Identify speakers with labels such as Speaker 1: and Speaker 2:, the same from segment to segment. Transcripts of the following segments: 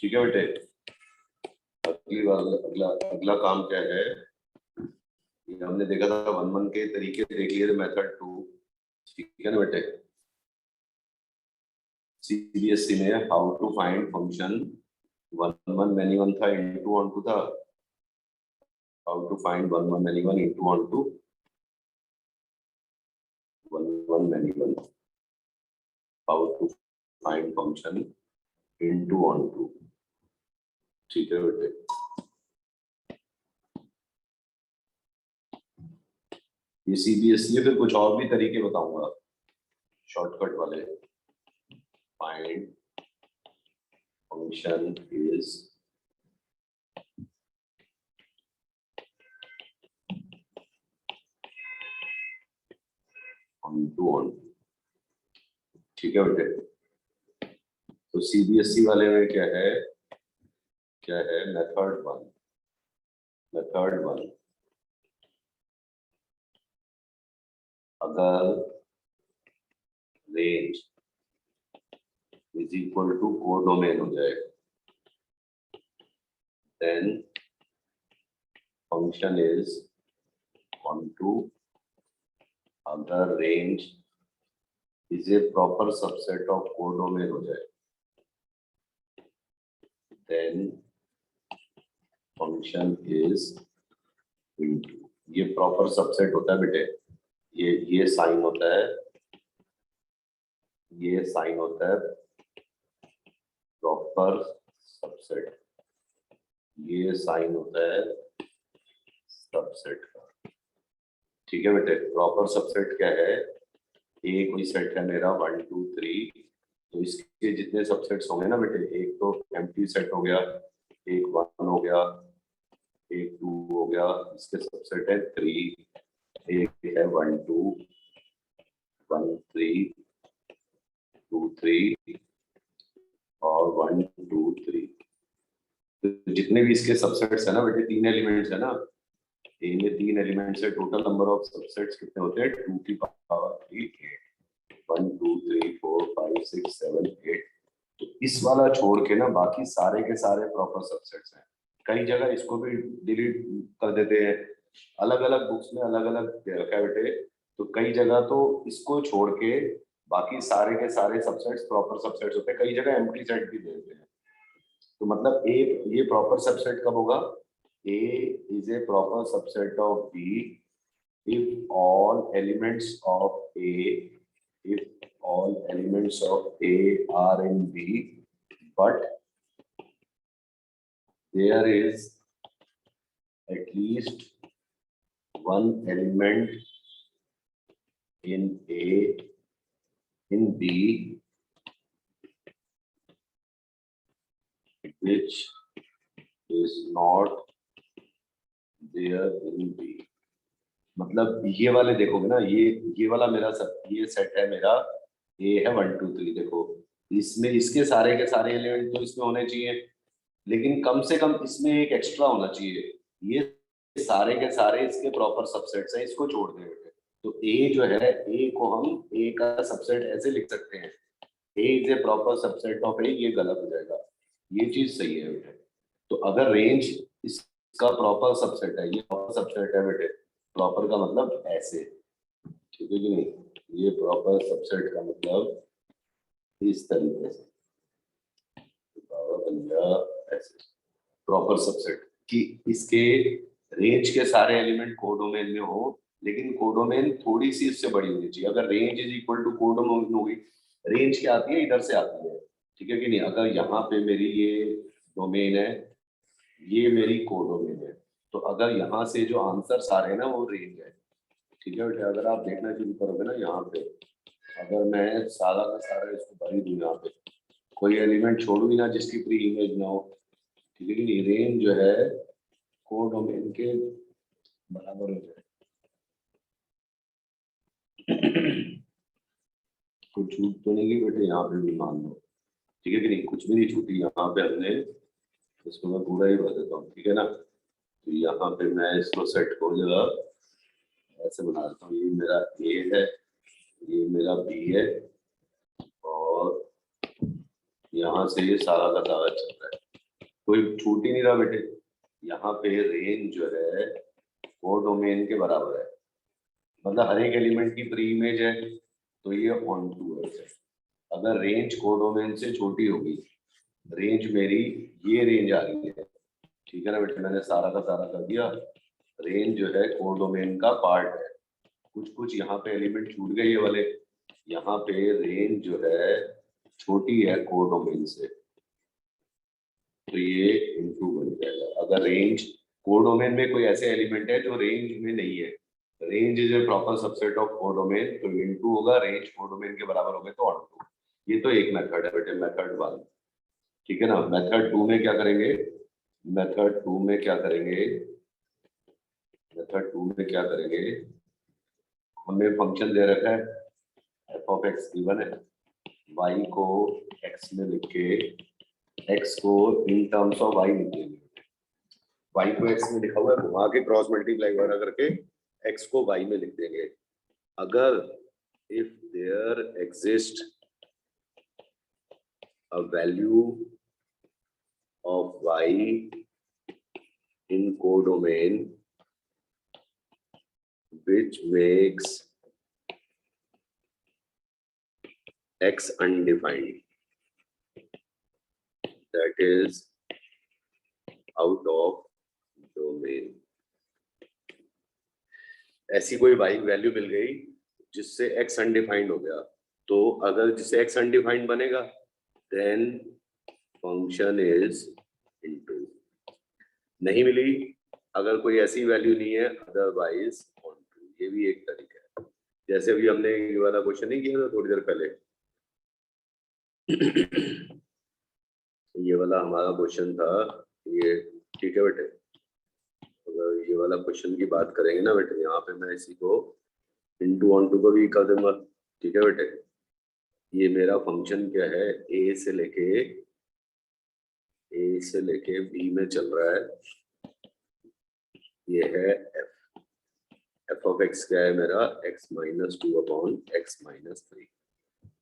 Speaker 1: ठीक है बेटे। अगली बार अगला अगला काम क्या है, ये हमने देखा था 1-1 के तरीके देख लिए थे, मेथड 2, ठीक है ना बेटे। सीबीएसई में how to find function 1-1 many 1 था, इनटू ऑन टू था। How to find 1-1 many 1 into onto 1-1 many 1, how to find function into onto, ठीक है बेटे। ये सीबीएसई है, फिर कुछ और भी तरीके बताऊंगा शॉर्टकट वाले। Find function is onto, ठीक है बेटे। तो सीबीएसई वाले में क्या है, मेथड 1, अगर range is equal to codomain हो जाए, then function is onto. अगर range is a proper subset of codomain हो जाए, देन फंक्शन इज इनटू। ये प्रॉपर सबसेट होता है बेटे, ये साइन होता है, ये साइन होता है प्रॉपर सबसेट, ये साइन होता है सबसेट का, ठीक है बेटे। प्रॉपर सबसेट क्या है, ए कोई सेट है मेरा 1 2 3, तो इसके जितने सबसेट्स होंगे ना बेटे, एक तो एम्प्टी सेट हो गया, एक 1 हो गया, एक 2 हो गया, इसके सबसेट है 3, एक है 1 2 1 3 2 3 और 1 2 3। तो जितने भी इसके सबसेट्स है ना बेटे, 3 एलिमेंट्स है ना, ए में 3 एलिमेंट्स है, टोटल नंबर ऑफ सबसेट्स कितने होते हैं 2 की पावर 3 8, 1 2 3 4 5 6 7 8। तो इस वाला छोड़ के ना बाकी सारे के सारे प्रॉपर सबसेट्स हैं। कई जगह इसको भी डिलीट कर देते हैं, अलग अलग बुक्स में अलग अलग दे रखा है बेटे। तो कई जगह तो इसको छोड़ के बाकी सारे के सारे सबसेट्स प्रॉपर सबसेट्स होते हैं, कई जगह एम्प्टी सेट भी दे देते हैं। तो मतलब ए, ये प्रॉपर सबसेट कब होगा, A is a proper subset of B if all elements of A are in B, but there is at least one element in B which is not there in B। मतलब ये वाले देखोगे ना, ये वाला मेरा ये सेट है मेरा, ए है 1 2 3, देखो इसमें इसके सारे के सारे एलिमेंट तो इसमें होने चाहिए, लेकिन कम से कम इसमें एक एक्स्ट्रा होना चाहिए। ये सारे के सारे इसके प्रॉपर सबसेट्स हैं, इसको छोड़ दें बेटे। तो ए जो है, ए को हम ए का सबसेट ऐसे लिख सकते हैं, A is a proper subset of A, ये गलत हो जाएगा, ये चीज सही है बेटे। तो अगर रेंज इसका प्रॉपर सबसेट है, ये प्रॉपर सबसेट है बेटे, प्रॉपर का मतलब ऐसे, ठीक है कि नहीं, ये प्रॉपर सबसेट का मतलब इस तरीके से ऐसे प्रॉपर सबसेट कि इसके रेंज के सारे एलिमेंट कोडोमेन में हो, लेकिन कोडोमेन थोड़ी सी इससे बड़ी होनी चाहिए। अगर range is equal to codomain होगी, रेंज क्या आती है, इधर से आती है, ठीक है कि नहीं। अगर यहाँ पे मेरी ये डोमेन है, ये मेरी कोडोमेन है, तो अगर यहाँ से जो आंसर आ रहे हैं ना वो रेंज है, ठीक है बेटे। अगर आप देखना शुरू करोगे ना यहाँ पे, अगर मैं सारा का सारा इसको भरी दूं, यहाँ पे कोई एलिमेंट छोड़ू ही ना जिसकी प्री इमेज ना हो, ठीक है कि नहीं, रेंज जो है कोडोमेन के बराबर हो जाए। कुछ छूट तो नहीं गई बेटे, यहाँ पे भी मान लो, ठीक है कि नहीं, कुछ भी नहीं छूटी यहाँ पे। हमने इसको मैं पूरा ही भर देता हूँ, ठीक है ना। तो यहाँ पे मैं इसको सेट को जगह ऐसे बना देता हूँ, ये मेरा ए है, ये मेरा बी है, और यहाँ से ये सारा का सारा चल रहा है, कोई छूट ही नहीं रहा बेटे। यहाँ पे रेंज जो है कोडोमेन के बराबर है, मतलब हर एक एलिमेंट की प्री इमेज है, तो ये ऑन टू है। अगर रेंज कोडोमेन से छोटी होगी, रेंज मेरी ये रेंज आ रही है, ठीक है ना बेटे, मैंने सारा का सारा कर दिया। रेंज जो है कोडोमेन का पार्ट है, कुछ कुछ यहाँ पे एलिमेंट छूट गए ये वाले, यहाँ पे रेंज जो है छोटी है कोडोमेन से, तो ये इनटू बन जाएगा। अगर रेंज कोडोमेन में कोई ऐसे एलिमेंट है जो रेंज में नहीं है, range is a proper subset of codomain, तो इनटू होगा, रेंज कोडोमेन के बराबर हो गए तो ऑन टू। ये तो एक मेथड है बेटे, मेथड 1, ठीक है ना। मेथड 2 में क्या करेंगे, मेथड 2 में क्या करेंगे, मेथड 2 में क्या करेंगे, हमें फंक्शन दे रखा है एफ ऑफ एक्स गिवन है, वाई को एक्स में लिख के एक्स को इन टर्म्स ऑफ वाई लिख देंगे। वाई को एक्स में लिखा हुआ है, घुमा के क्रॉस मल्टीप्लाई वगैरह करके एक्स को वाई में लिख देंगे। अगर if there exist a value of y in codomain which makes x undefined, that is out of domain। ऐसी कोई y वैल्यू मिल गई जिससे x अनडिफाइंड हो गया, तो अगर जिससे x अनडिफाइंड बनेगा देन फंक्शन इज इनटू। नहीं मिली, अगर कोई ऐसी वैल्यू नहीं है अदरवाइज ऑन टू। ये भी एक तरीका है, जैसे अभी हमने ये वाला क्वेश्चन नहीं किया था थोड़ी देर पहले, ये वाला हमारा क्वेश्चन था ये, ठीक है बेटे। अगर ये वाला क्वेश्चन की बात करेंगे ना बेटे, यहाँ पे मैं इसी को इनटू ऑन टू को भी कर दूंगा, ठीक है बेटे। ये मेरा फंक्शन क्या है, ए से लेके बी में चल रहा है, ये है एफ ऑफ एक्स क्या है मेरा, x minus 2 upon x minus 3,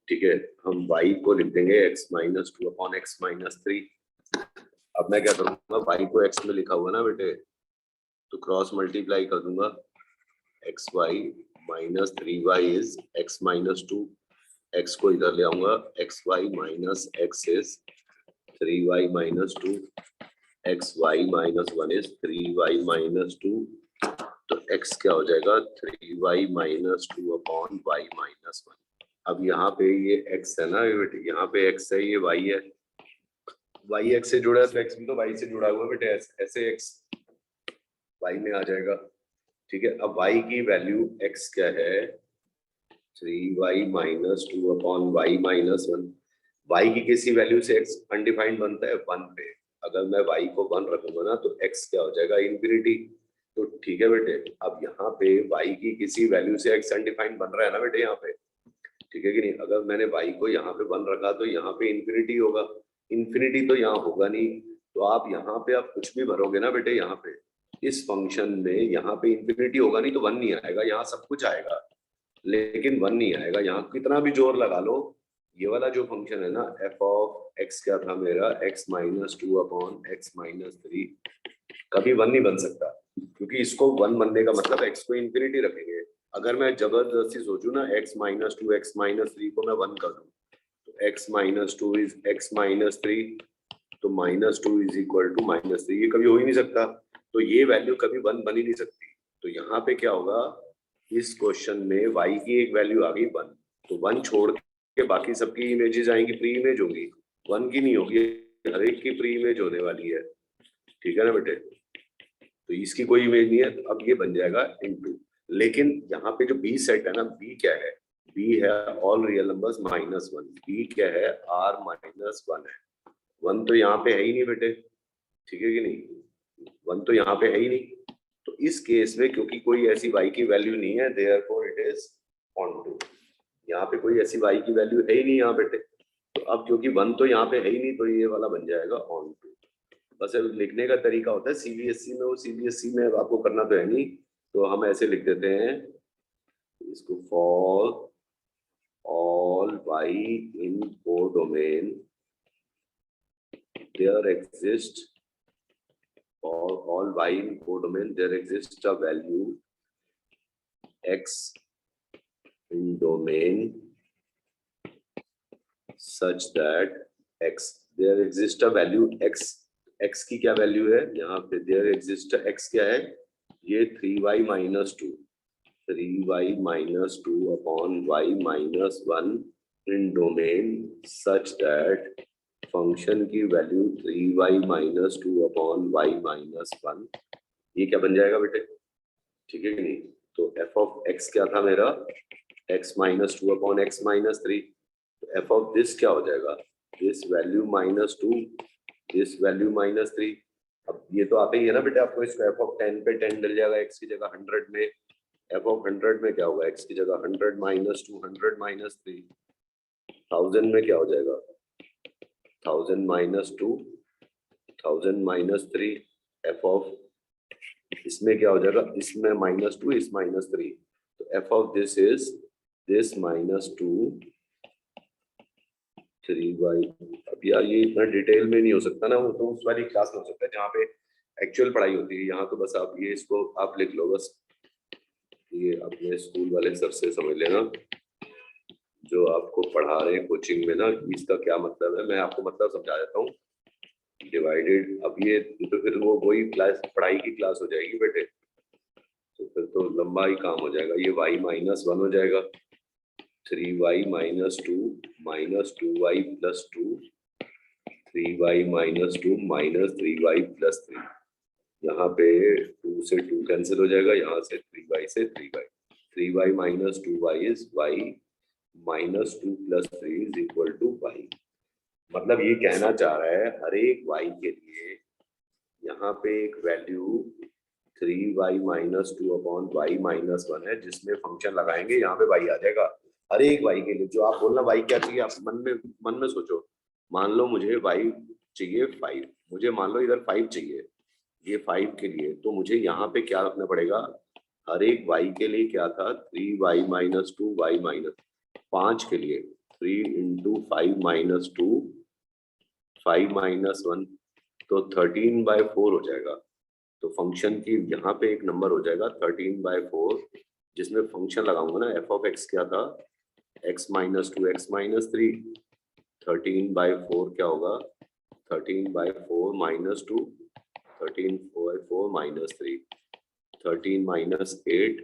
Speaker 1: ठीक है। हम y को लिख देंगे x minus 2 upon x minus 3। अब मैं क्या करूंगा, y को x में लिखा हुआ ना बेटे, तो क्रॉस मल्टीप्लाई कर दूंगा, x y minus 3y is x minus 2, x को इधर ले आऊंगा, x y minus x is 3y minus 2, x y minus 1 is 3y minus 2, तो x क्या हो जाएगा 3y minus 2 upon y minus 1। अब यहाँ पे ये x है ना बेटे, यहाँ पे x है, ये y है, y x से जुड़ा है तो x भी तो y से जुड़ा हुआ है बेटे, ऐसे x y में आ जाएगा, ठीक है। अब y की वैल्यू x क्या है, 3y minus 2 upon y minus 1। y की किसी वैल्यू से x अनडिफाइंड बनता है 1 पे, अगर मैं y को 1 रखूंगा ना तो x क्या हो जाएगा इन्फिनिटी, तो ठीक है बेटे। अब यहाँ पे y की किसी वैल्यू से x अनडिफाइंड बन रहा है ना बेटे यहाँ पे, ठीक है कि नहीं। अगर मैंने y को यहाँ पे 1 रखा तो यहाँ पे इन्फिनिटी होगा, इन्फिनिटी तो यहाँ होगा नहीं, तो आप यहाँ पे आप कुछ भी भरोगे ना बेटे, यहाँ पे इस फंक्शन में यहाँ पे इन्फिनिटी होगा नहीं तो 1 नहीं आएगा, यहाँ सब कुछ आएगा लेकिन 1 नहीं आएगा। यहाँ कितना भी जोर लगा लो, ये वाला जो फंक्शन है ना एफ ऑफ एक्स क्या था मेरा, x minus 2 upon x minus 3, कभी 1 नहीं बन सकता, क्योंकि इसको 1 बनने का मतलब एक्स को इन्फिनिटी रखेंगे। अगर मैं जबरदस्ती सोचूं ना एक्स माइनस 2 एक्स माइनस 3 को मैं 1 कर दूं, तो x minus 2 is x minus 3, तो minus 2 is equal to minus 3, ये कभी हो ही नहीं सकता, तो ये वैल्यू कभी 1 बन ही नहीं सकती। तो यहाँ पे क्या होगा, इस क्वेश्चन में y की एक वैल्यू आ गई 1, तो 1 छोड़ के बाकी सबकी इमेजेस आएंगी, प्री इमेज होगी, 1 की नहीं होगी, हर एक की प्री इमेज होने वाली है, ठीक है ना बेटे। तो इसकी कोई इमेज नहीं है, तो अब ये बन जाएगा इनटू। लेकिन यहाँ पे जो बी सेट है ना, बी क्या है, बी है all real numbers minus 1, B क्या है आर माइनस 1 है, 1 तो यहाँ पे है ही नहीं बेटे, ठीक है कि नहीं, 1 तो यहाँ पे है ही नहीं। तो इस केस में क्योंकि कोई ऐसी y की वैल्यू नहीं है, therefore it is onto. यहाँ पे कोई ऐसी y की वैल्यू है ही नहीं यहाँ बेटे, तो अब क्योंकि 1 तो यहाँ पे है ही नहीं, तो ये वाला बन जाएगा ऑन टू। बस अब लिखने का तरीका होता है सीबीएसई में, वो सीबीएसई में आपको करना तो है नहीं, तो हम ऐसे लिख देते हैं इसको, for all y in codomain there exist
Speaker 2: for all y in codomain there exists a value x in domain such that x there exists a value x की क्या वैल्यू है यहाँ पे there exists x क्या है ये 3y minus 2 3y minus 2 upon y minus 1 in domain such that function की value 3y minus 2 upon y minus 1 ये क्या बन जाएगा बेटे ठीक है कि नहीं तो f of x क्या था मेरा x minus 2 upon x minus 3 तो f of this क्या हो जाएगा this value minus 2 this value minus 3 अब ये तो आता ही है ना बेटे आपको इसको f of 10 पे 10 डल जाएगा x की जगह 100 में f of 100 में क्या होगा x की जगह 100 minus 2 100 minus 3 1000 में क्या हो जाएगा 1000 minus 2 1000 minus 3 f of इसमें क्या हो जाएगा इसमें -2 इस -3 तो f of this is this -2 3y अब यार ये इतना डिटेल में नहीं हो सकता ना वो तो उस वाली क्लास में हो सकता है जहाँ पे एक्चुअल पढ़ाई होती है यहाँ तो बस आप ये इसको आप लिख लो बस ये अपने स्कूल वाले सर से समझ लेना जो आपको पढ़ा रहे हैं कोचिंग में ना इसका क्या मतलब है मैं आपको मतलब समझा देता हूँ डिवाइडेड अब ये तो फिर वो वही क्लास पढ़ाई की क्लास हो जाएगी बेटे तो फिर तो लंबा ही काम हो जाएगा ये y -1 हो जाएगा 3y minus 2 minus 2y plus 2 3y minus 2 minus 3y plus 3 यहाँ पे 2 से 2 कैंसिल हो जाएगा यहाँ से 3y से 3y minus 2y is y minus 2 plus 3 is equal to y मतलब ये कहना चाह रहा है हर एक y के लिए यहाँ पे एक value 3y minus 2 upon y minus 1 है जिसमें फंक्शन लगाएंगे यहाँ पे y आ जाएगा हर एक y के लिए जो आप बोलना y क्या चाहिए आप मन में सोचो मान लो मुझे y चाहिए 5 मुझे मान लो इधर 5 चाहिए ये 5 के लिए तो मुझे यहाँ पे क्या रखना पड़ेगा हर एक y के लिए क्या था 3y minus 2 y minus 5 के लिए 3 into 5 minus 2 5 minus 1 तो 13/4 हो जाएगा तो फंक्शन की यहाँ पे एक नंबर हो जाएगा 13/4 जिसमें फंक्शन लगाऊंगा ना f of x क्या था x minus 2 x minus 3 13/4 क्या होगा 13/4 minus 2 13/4 minus 3 13 minus 8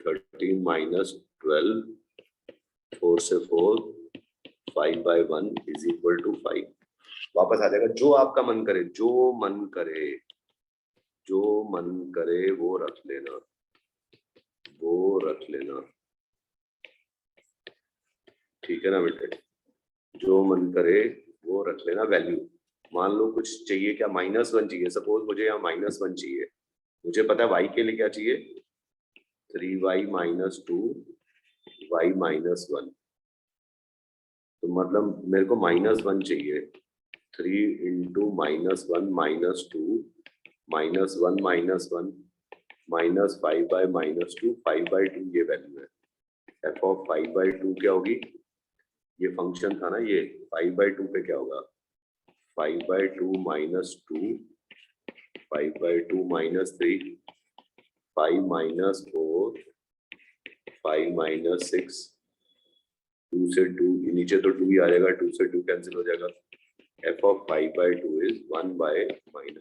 Speaker 2: 13 minus 12 4 से 4 5/1 is equal to 5 वापस आ जाएगा जो आपका मन करे जो मन करे वो रख लेना ठीक है ना बेटे जो मन करे वो रख लेना वैल्यू मान लो कुछ चाहिए क्या -1 चाहिए सपोज मुझे यहाँ -1 चाहिए मुझे पता है y के लिए क्या चाहिए 3y minus 2 y minus 1 तो मतलब मेरे को -1 चाहिए 3 into -1 minus 2 -1 minus 1 minus 5/-2 5/2 ये वैल्यू है f of 5/2 क्या होगी ये फंक्शन था ना ये 5/2 पे क्या होगा 5/2 minus 2 5/2 minus 3 5 minus 4 5 minus 6 2 से 2 नीचे तो 2 ही आ जाएगा 2 से 2 कैंसिल हो जाएगा f of 5/2 is 1/-1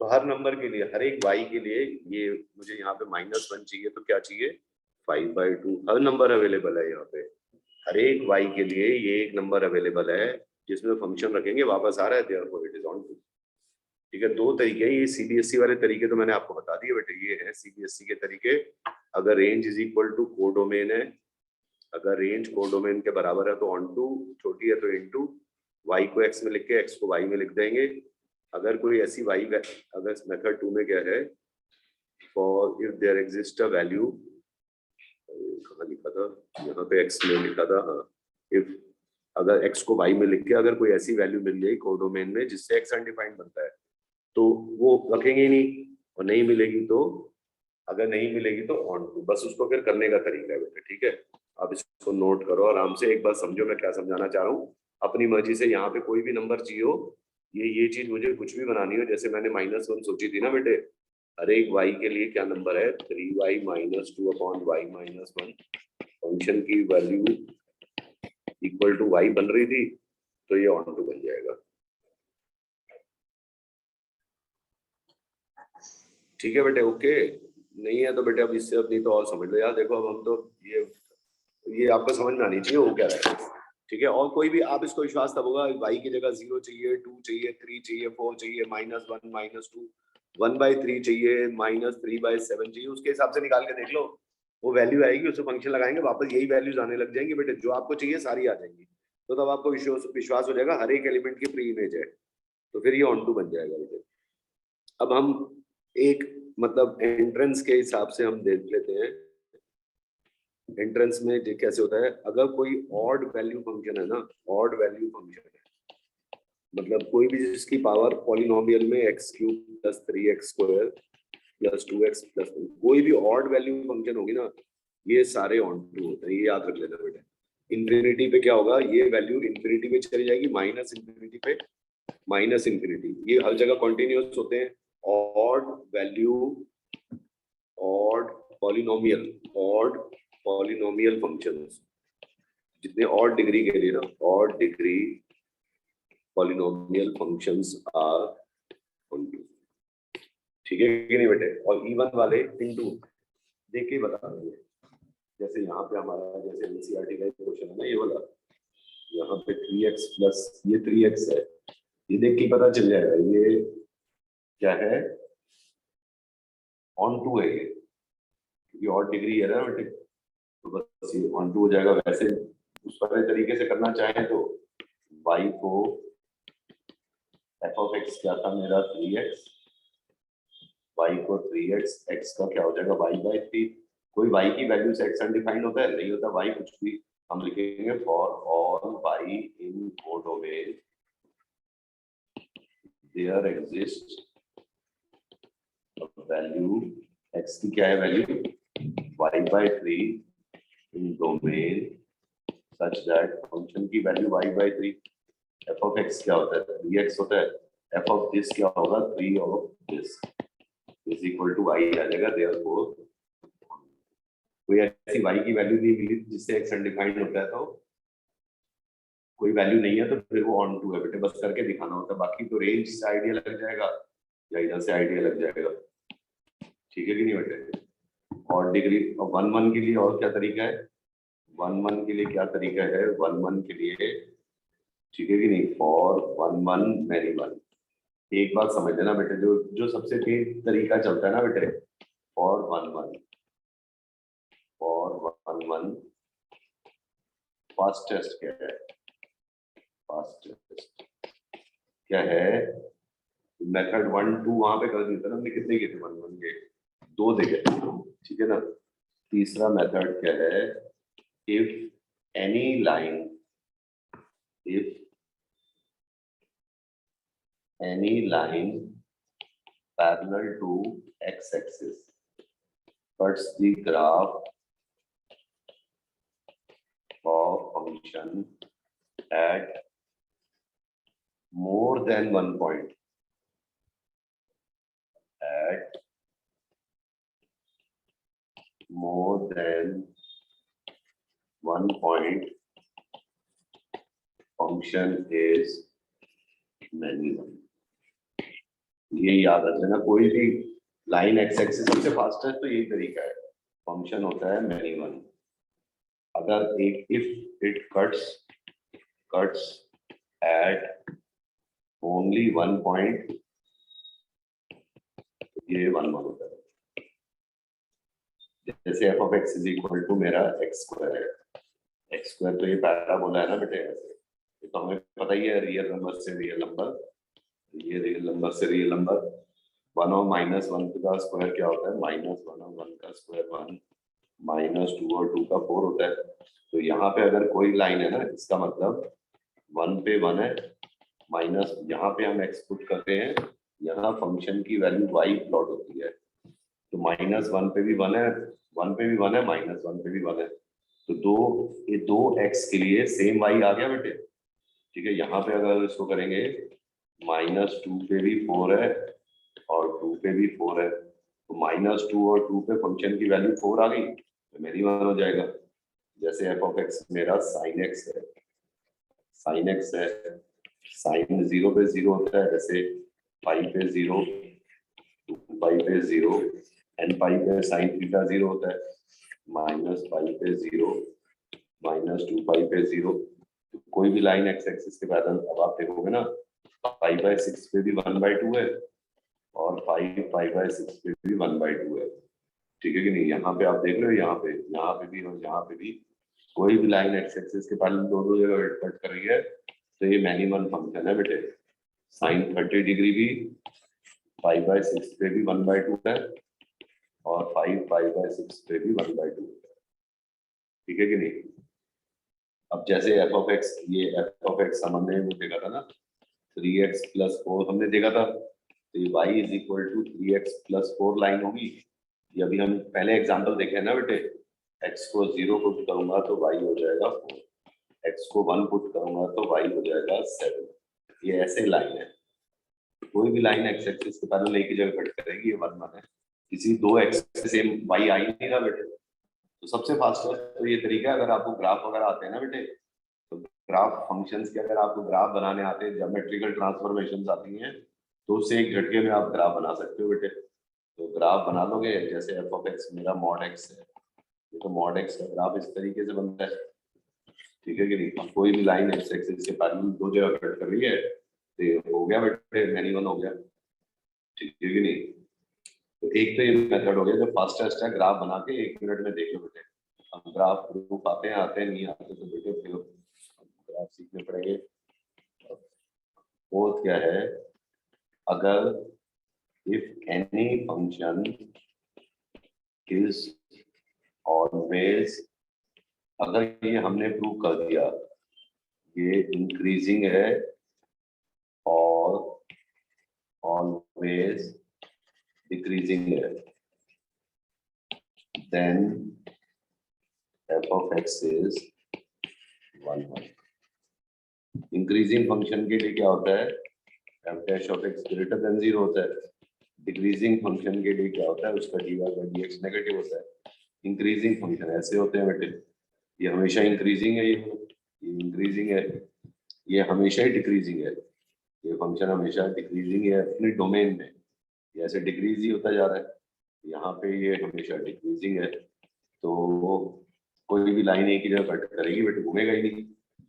Speaker 2: तो हर नंबर के लिए हर एक y के लिए ये मुझे यहाँ पे -1 चाहिए तो क्या चाहिए 5/2 हर नंबर अवेलेबल है यहाँ पे हर एक y के लिए ये एक नंबर अवेलेबल है जिसमें फंक्शन रखेंगे वापस आ रहा है therefore it is on to ठीक है दो तरीके हैं ये CBSE वाले तरीके तो मैंने आपको बता दिए बेटे ये है CBSE के तरीके अगर range is equal to codomain है अगर रेंज कोडोमेन के बराबर है तो ऑन टू छोटी है तो इनटू y को x में लिख के x को y में लिख देंगे अगर कोई ऐसी y अगर मेथड 2 में क्या है for if there exist a value कहाँ लिखा था यहाँ पे x में लिखा था हाँ इफ अगर x को y में लिख के अगर कोई ऐसी वैल्यू मिल गई कोडोमेन में जिससे x अनडिफाइंड बनता है तो वो रखेंगे ही नहीं और नहीं मिलेगी तो अगर नहीं मिलेगी तो ऑन टू बस उसको फिर करने का तरीका है बेटे ठीक है आप इसको नोट करो आराम से एक बार समझो मैं क्या समझाना चाह रहा हूँ अपनी मर्जी से यहाँ पे कोई भी नंबर चाहिए हो ये चीज मुझे कुछ भी बनानी हो, जैसे मैंने -1 सोची थी ना बेटे, हर एक y के लिए क्या नंबर है 3y - 2 अपॉन y - 1, फंक्शन की वैल्यू इक्वल टू y बन रही थी, तो ये ऑन टू बन जाएगा। ठीक है बेटे, ओके। नहीं है तो बेटे अब इससे अब नहीं तो और समझ लो यार। देखो अब हम तो ये आपको समझ में आनी चाहिए वो क्या है। ठीक है, और कोई भी आप इसको विश्वास तब होगा y की जगह 0 चाहिए, 2 चाहिए, 3 चाहिए, 4 चाहिए, -1 -2 1/3 चाहिए, -3/7 चाहिए, उसके हिसाब से निकाल के देख लो, वो वैल्यू आएगी, उसमें फंक्शन लगाएंगे, वापस यही वैल्यूज आने लग जाएंगी बेटे, जो आपको चाहिए सारी आ जाएंगी। तो तब आपको विश्वास हो जाएगा हर एक एलिमेंट की प्री इमेज है, तो फिर ये ऑन टू बन जाएगा बेटे। अब हम एक मतलब एंट्रेंस के हिसाब से हम देख लेते हैं। एंट्रेंस में ये कैसे होता है, अगर कोई ऑड वैल्यू फंक्शन है ना, ऑड वैल्यू फंक्शन है मतलब कोई भी जिसकी पावर पॉलिनोमियल में x³ + 3x² + 2x + 1, कोई भी ऑड वैल्यू फंक्शन होगी ना, ये सारे ऑन टू होते हैं, ये याद रख लेना बेटा। इंफिनिटी पे क्या होगा, ये वैल्यू इंफिनिटी पे चली जाएगी, -इंफिनिटी पे -इंफिनिटी, ये हर जगह कॉन्टिन्यूअस होते हैं। Odd value, odd polynomial functions, जितने ऑड डिग्री के लिए ना, odd degree polynomial functions are onto. ठीक है कि नहीं बेटे? और इवन वाले इनटू देख के बता देंगे। जैसे यहाँ पे हमारा जैसे एनसीईआरटी का क्वेश्चन है ना, ये वाला, यहाँ पे 3x प्लस ये 3x है, ये देख के पता चल जाएगा ये क्या है, ऑन टू है ये ऑड डिग्री है ना बेटे, तो बस ये ऑन टू हो जाएगा। वैसे उस वाले तरीके से करना चाहे तो y को f(x) क्या था मेरा 3x, y को 3x, x का क्या हो जाएगा y/3। कोई y की वैल्यू से x अनडिफाइंड होता है? नहीं होता, y कुछ भी हम लिखेंगे for all y in codomain there exist value, x की क्या है value y/3 in domain such that function की वैल्यू y/3। f(x) क्या होता है 3x होता है, f(this) क्या होगा 3 of this is equal to y आ जाएगा। देयरफॉर कोई ऐसी y की वैल्यू नहीं मिली जिससे x अनडिफाइंड होता है, तो कोई वैल्यू नहीं है तो फिर वो ऑन टू है बेटे, बस करके दिखाना होता है। बाकी तो रेंज से आइडिया लग जाएगा या इधर से आइडिया लग जाएगा। ठीक है कि नहीं बेटे? और डिग्री 1 1 के लिए और क्या तरीका है, 1 1 के लिए क्या तरीका है, 1 1 के लिए ठीक है कि नहीं, फॉर 1 1 मैनी 1। एक बात समझ लेना बेटे, जो जो सबसे तेज तरीका चलता है ना बेटे, फॉर 1 1, फॉर 1 1 फास्टेस्ट क्या है, फास्टेस्ट क्या है, मेथड 1 2 वहां पे कर दिया था ना हमने, कितने किए थे 1 1 के 2 देखे, ठीक है ना। तीसरा मेथड क्या है, if any line, if any line parallel to x-axis cuts the graph of function at more than one point, at more than one point function is minimum। ये याद रख लेना, कोई भी लाइन एक्स एक्सिस सबसे fast है तो यही तरीका है, फंक्शन होता है मिनिमम। अगर एक if it cuts at only one point, ये 1 1 होता है। जैसे f(x) इज इक्वल टू मेरा x² है, x² तो ये पैराबोला है ना बेटे, ऐसे ये तो हमें पता ही है, रियल नंबर से रियल नंबर, ये रियल नंबर से रियल नंबर, 1 और -1 का स्क्वायर क्या होता है, -1 और 1 का स्क्वायर 1, -2 और 2 का 4 होता है। तो यहाँ पे अगर कोई लाइन है ना, इसका मतलब 1 पे 1 है, माइनस यहाँ पे हम x पुट करते हैं, यहाँ फंक्शन की वैल्यू y प्लॉट होती है, तो -1 पे भी 1 है, 1 पे भी 1 है, -1 पे भी 1 है, तो ये दो x के लिए सेम y आ गया बेटे। ठीक है, यहाँ पे अगर इसको करेंगे
Speaker 1: -2 पे भी 4 है और 2 पे भी 4 है, तो -2 और 2 पे फंक्शन की वैल्यू 4 आ गई तो मिनिमम हो जाएगा। जैसे f ऑफ x मेरा sin x है, sin x है, sin 0 पे 0 होता है, ऐसे पाई पे 0, 2 पाई पे 0, n पाई पे sin थीटा 0 होता है, माइनस पाई पे 0, -2 पाई पे 0। कोई भी लाइन एक्स एक्सिस के पैरेलल अब आप देखोगे ना, पाई बाय 6 पे भी 1/2 है और पाई बाय 6 पे भी 1/2 है, ठीक है कि नहीं। यहाँ पे आप देख रहे हो, यहाँ पे भी और यहाँ पे भी कोई भी लाइन एक्स एक्सिस के पैरेलल दो जगह कट कर रही है तो ये मैक्सिमम फंक्शन है बेटे। sin 30 डिग्री भी पाई बाय 6 पे भी 1/2 है और 5 पाई बाय 6 पे भी 1/2 है, ठीक है कि नहीं। अब जैसे f ऑफ x, ये f ऑफ x हमने वो देखा था ना, 3x + 4 हमने देखा था, तो ये y = 3x + 4 लाइन होगी। ये अभी हम पहले एग्जांपल देखे हैं ना बेटे, x को 0 पुट करूंगा तो y हो जाएगा 4, x को 1 पुट करूंगा तो y हो जाएगा 7। ये ऐसे लाइन है, कोई भी लाइन x एक्सिस के पैरेलल एक ही जगह कट करेगी, ये 1 1 है। किसी दो x से सेम y आ ही नहीं रहा बेटे, तो सबसे फास्टेस्ट तो ये तरीका है, अगर आपको ग्राफ वगैरह आते हैं ना बेटे, तो ग्राफ फंक्शंस के अगर आपको ग्राफ बनाने आते हैं, ज्योमेट्रिकल ट्रांसफॉर्मेशंस आती हैं, तो उससे एक झटके में आप ग्राफ बना सकते हो बेटे। तो ग्राफ बना लोगे, जैसे f ऑफ x मेरा mod x है, ये तो mod x का ग्राफ इस तरीके से बनता है, ठीक है कि नहीं। कोई भी लाइन x एक्सिस के पैरेलल दो जगह कट कर रही है तो ये हो गया बेटे, मैनिमम हो गया, ठीक है कि नहीं। तो एक तो ये मेथड हो गया जो फास्टेस्ट है, ग्राफ बना के 1 मिनट में देख लो बेटे। हम ग्राफ प्रूफ आते नहीं आते तो बेटे फिर ग्राफ सीखने पड़ेंगे। फोर्थ क्या है, अगर if any function is always, अगर ये हमने प्रूव कर दिया ये इंक्रीजिंग है और ऑलवेज डिक्रीजिंग है, then f of x is 1 1। Increasing function के लिए क्या होता है, f dash of x greater than 0 होता है। डिक्रीजिंग फंक्शन के लिए क्या होता है, उसका dy by dx नेगेटिव होता है। इंक्रीजिंग फंक्शन ऐसे होते हैं बेटे, ये हमेशा इंक्रीजिंग है, ये इंक्रीजिंग है, ये हमेशा ही डिक्रीजिंग है, ये फंक्शन हमेशा डिक्रीजिंग है अपने डोमेन में, ये ऐसे डिक्रीज ही होता जा रहा है, यहाँ पे ये हमेशा डिक्रीजिंग है। तो कोई भी लाइन एक ही जगह कट करेगी बट घूमेगा ही नहीं,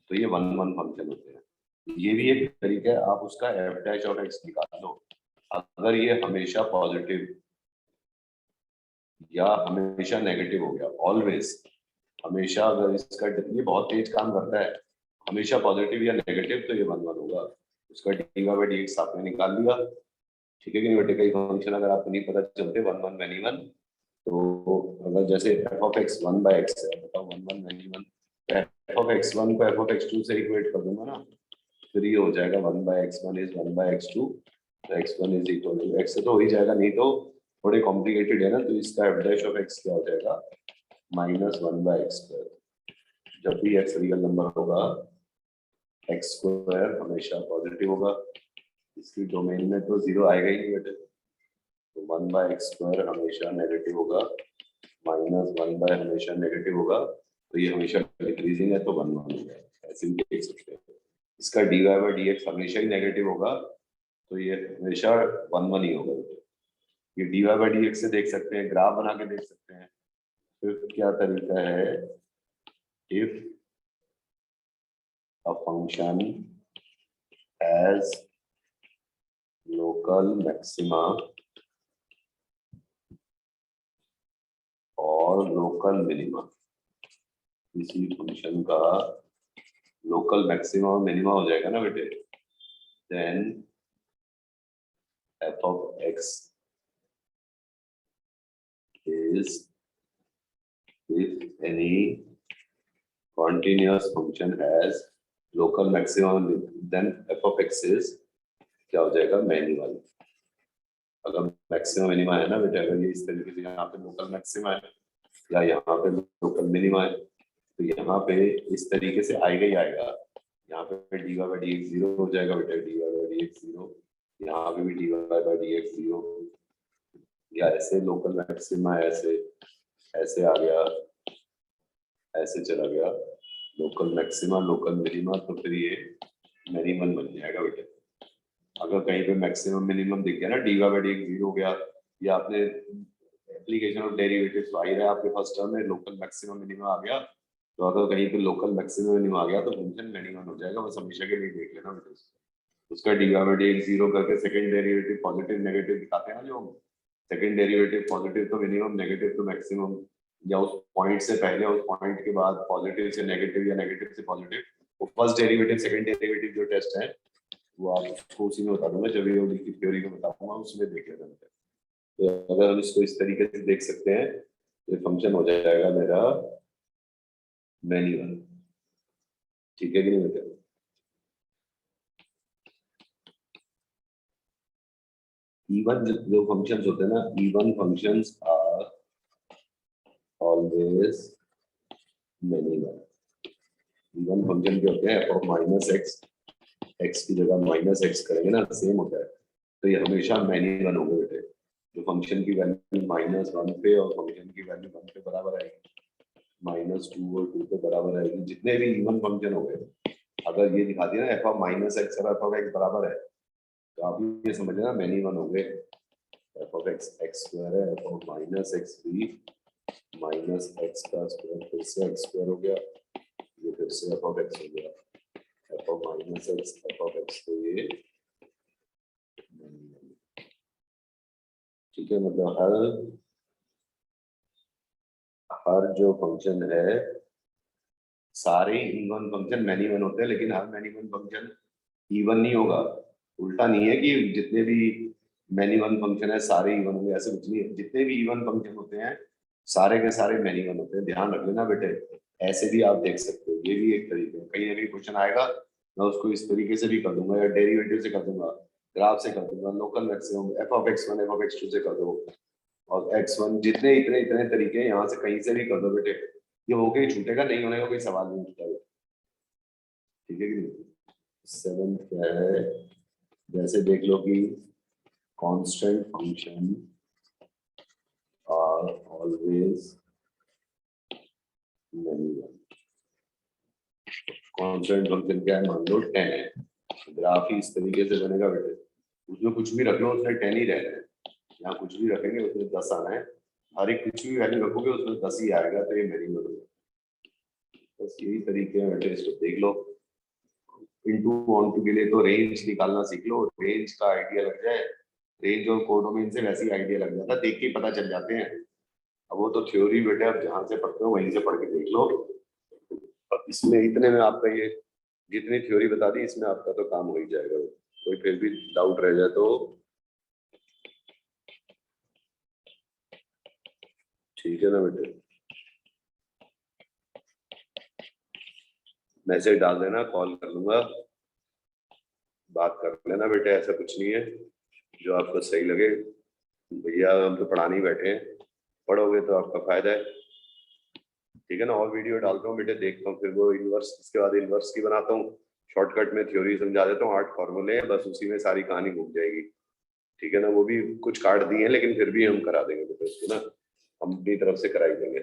Speaker 1: तो ये 1 1 फंक्शन होते हैं। ये भी एक तरीका है, आप उसका f dash of x निकाल लो। अगर ये हमेशा पॉजिटिव या हमेशा नेगेटिव हो गया, ऑलवेज हमेशा, अगर इसका ये बहुत तेज काम करता है, हमेशा पॉजिटिव या नेगेटिव, तो ये 1 1 होगा। उसका dy by dx आपने निकाल लिया, ठीक है कि नहीं बेटे। कई फंक्शन अगर आपको नहीं पता चलते 1 1 मैनिमम, तो अगर जैसे f of x 1 by x है, बताओ 1 1 मैनिमम, f ऑफ x1 को f ऑफ x2 से इक्वेट कर दूंगा ना, फिर ये हो जाएगा 1 by x1 is 1 by x2, तो x1 is equal to x, तो हो ही जाएगा। नहीं तो थोड़े कॉम्प्लिकेटेड है ना, तो इसका f dash of x क्या हो जाएगा, -1 by x²। जब भी x रियल नंबर होगा, x² हमेशा पॉजिटिव होगा, इसकी डोमेन में तो 0 आएगा ही नहीं बेटे, तो 1 by x² हमेशा नेगेटिव होगा, -1 by हमेशा नेगेटिव होगा, तो ये हमेशा डिक्रीजिंग है, तो 1 1 होगा, ऐसे भी देख सकते हैं। इसका dy by dx हमेशा ही नेगेटिव होगा, तो ये हमेशा 1 1 ही होगा। ये dy by dx से देख सकते हैं, ग्राफ बना के देख सकते हैं। फिर क्या तरीका है, if a function has local maxima और लोकल मिनिमा, किसी फंक्शन का लोकल मैक्सिमा और मिनिमा हो जाएगा ना बेटे, then f of x is, if any continuous function has local maximum, then f of x is क्या हो जाएगा, मैनिमल। अगर मैक्सिमम मिनिमा है ना बेटा, अगर ये इस तरीके से यहाँ पे लोकल मैक्सिमा है या यहाँ पे लोकल मिनिमा है, तो यहाँ पे इस तरीके से आएगा ही आएगा। यहाँ पे dy बाई डी एक्स 0 हो जाएगा बेटा, dy बाई डी एक्स 0, यहाँ पे भी dy बाई डी एक्स 0, या ऐसे लोकल मैक्सिमा ऐसे ऐसे आ गया, ऐसे चला गया लोकल मैक्सिमा लोकल मिनिमा, तो फिर ये मिनिमम बन जाएगा बेटा। अगर कहीं पे मैक्सिमम मिनिमम दिख गया ना, dy बाई डी एक्स 0 हो गया, या आपने एप्लीकेशन ऑफ डेरिवेटिव्स आ ही रहा है आपके फर्स्ट टर्म में, लोकल मैक्सिमम मिनिमम आ गया, तो अगर कहीं पे लोकल मैक्सिमम मिनिमम आ गया तो फंक्शन मिनिमम हो जाएगा, बस हमेशा के लिए देख लेना बेटा। उसका dy बाई डी एक्स 0 करके सेकंड डेरिवेटिव पॉजिटिव नेगेटिव दिखाते हैं ना जो, सेकंड डेरिवेटिव पॉजिटिव तो मिनिमम, नेगेटिव तो मैक्सिमम, या उस पॉइंट से पहले उस पॉइंट के बाद पॉजिटिव से नेगेटिव या नेगेटिव से पॉजिटिव, वो फर्स्ट डेरिवेटिव सेकंड डेरिवेटिव जो टेस्ट है वो आप उसको उसी में बता दूंगा, जब ये की थ्योरी को बताऊंगा उसमें देख लेना। तो अगर हम इसको इस तरीके से देख सकते हैं तो फंक्शन हो जाएगा मेरा मिनिमम, ठीक है कि नहीं बेटा। इवन जो फंक्शंस होते हैं ना, even functions are always minimum. Even function के होते हैं f of minus x, x की जगह माइनस एक्स करेंगे ना, सेम होता है, तो ये हमेशा मिनिमम होंगे बेटे। जो फंक्शन की वैल्यू -1 पे और फंक्शन की वैल्यू 1 पे बराबर आएगी, -2 और 2 पे बराबर आएगी, जितने भी इवन फंक्शन हो गए, अगर ये दिखा दिया ना एफ ऑफ माइनस एक्स और एफ ऑफ एक्स बराबर है, तो आप ये समझ लेना मिनिमम हो गए। F of x x square है, एफ ऑफ माइनस एक्स भी माइनस एक्स का स्क्वायर, फिर से एक्स स्क्वायर हो गया, ये फिर से एफ ऑफ एक्स हो गया, F of minus x F of x, तो ये ठीक है। मतलब हर जो फंक्शन है, सारे इवन फंक्शन मिनिमम होते हैं, लेकिन हर मिनिमम फंक्शन इवन नहीं होगा। उल्टा नहीं है कि जितने भी मिनिमम फंक्शन है सारे इवन होंगे, ऐसे कुछ नहीं है। जितने भी इवन फंक्शन होते हैं सारे के सारे मिनिमम होते हैं, ध्यान रख लेना बेटे। ऐसे भी आप देख सकते हो, ये भी एक तरीका है। कहीं ना कहीं क्वेश्चन आएगा, मैं उसको इस तरीके से भी कर दूंगा, या डेरिवेटिव से कर दूंगा, ग्राफ से कर दूंगा, local maximum F of x1 F of x2 से कर दो, और x1 जितने इतने इतने तरीके यहाँ से कहीं से भी कर दो बेटे, ये होके ही छूटेगा, नहीं होने का कोई सवाल नहीं उठता है, ठीक है कि नहीं। 7 क्या है, जैसे देख लो कि constant function are always minimum. Constant function क्या है, मान लो 10 है, ग्राफ ही इस तरीके से बनेगा बेटे, उसमें कुछ भी रख लो उसमें 10 ही रहना है, यहाँ कुछ भी रखेंगे उसमें 10 आना है, हर एक कुछ भी वैल्यू रखोगे उसमें 10 ही आएगा, तो ये मिनिमम है। बस यही तरीके हैं बेटे, इसको देख लो। इनटू ऑनटू के लिए तो रेंज निकालना सीख लो, रेंज का आइडिया लग जाए, रेंज और कोडोमेन से वैसे ही आइडिया लग जाता है, देख के ही पता चल जाते हैं। अब वो तो थ्योरी बेटे, अब जहाँ से पढ़ते हो वहीं से पढ़ के देख लो। अब इसमें इतने में आपका ये जितनी थ्योरी बता दी इसमें आपका तो काम हो ही जाएगा। कोई फिर भी डाउट रह जाए तो ठीक है ना बेटे, मैसेज डाल देना, कॉल कर लूंगा, बात कर लेना बेटे, ऐसा कुछ नहीं है, जो आपको सही लगे। भैया हम तो पढ़ाने ही बैठे हैं, पढ़ोगे तो आपका फायदा है, ठीक है ना। और वीडियो डालता हूँ बेटे, देखता हूँ, फिर वो इनवर्स, इसके बाद इनवर्स की बनाता हूँ, शॉर्टकट में थ्योरी समझा देता हूँ, 8 फॉर्मूले हैं, बस उसी में सारी कहानी घूम जाएगी, ठीक है ना। वो भी कुछ काट दिए हैं लेकिन फिर भी हम करा देंगे बेटे उसको ना, हम अपनी तरफ से करा ही देंगे।